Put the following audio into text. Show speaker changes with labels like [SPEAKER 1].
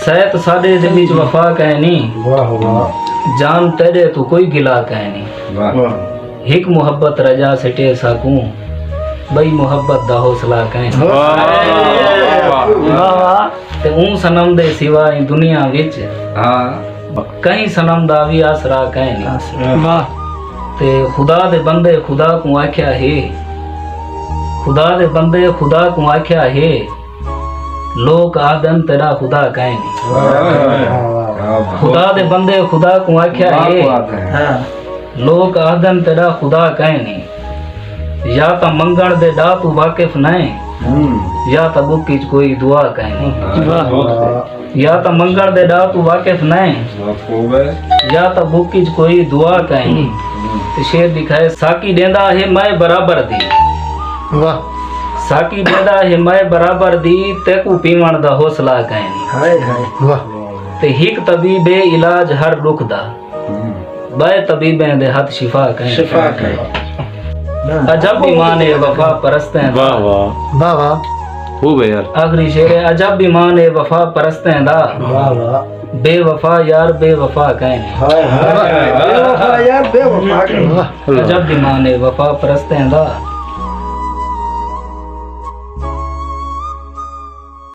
[SPEAKER 1] सैत साडे दे बीच वफा कहनी,
[SPEAKER 2] वाह वाह
[SPEAKER 1] जान तेरे तू कोई गिला कहनी।
[SPEAKER 2] वाह
[SPEAKER 1] हिक मुहब्बत रजा सिटे साकू, बई मुहब्बत दा हौसला कहनी। ते ऊं सनम दे सिवा ई दुनिया विच कहीं सनम दा भी आसरा कहनी।
[SPEAKER 2] वाह
[SPEAKER 1] ते खुदा दे बंदे खुदा को आख्या है, खुदा दे बंदे खुदा को आख्या है, लोक आदन तेरा खुदा कहनी। खुदा दे बंदे खुदा को आख्या है, लोक आदन तेरा खुदा कहनी। या तो मंगण दे डा तू वाकिफ नहीं, या तो बुकी च कोई दुआ कहनी। या तो मंगण दे डा तू वाकिफ नहीं, या तो बुकी च कोई दुआ कहनी। ते शेर दिखाए साकी देंदा है मैं बराबर दी,
[SPEAKER 2] वाह
[SPEAKER 1] साकी देंदा है मैं बराबर दी, तेकू पीवण दा हौसला कहनी।
[SPEAKER 2] हाय हाय वाह
[SPEAKER 1] ते हिक तबीबे इलाज हर रुख दा, बे तबीबें दे हथ शिफा कहनी।
[SPEAKER 2] शिफा कहे
[SPEAKER 1] अजब ईमान है वफा परस्तें दा।
[SPEAKER 3] वाह वाह
[SPEAKER 2] वाह वाह
[SPEAKER 3] खूब है यार।
[SPEAKER 1] आखिरी शेर है अजब ईमान है वफा परस्तें दा,
[SPEAKER 2] वाह वाह
[SPEAKER 1] बेवफा यार बेवफा कहनी।
[SPEAKER 2] हाय हाय बेवफा यार बेवफा कहे
[SPEAKER 1] अजब ईमान है वफा परस्तें दा,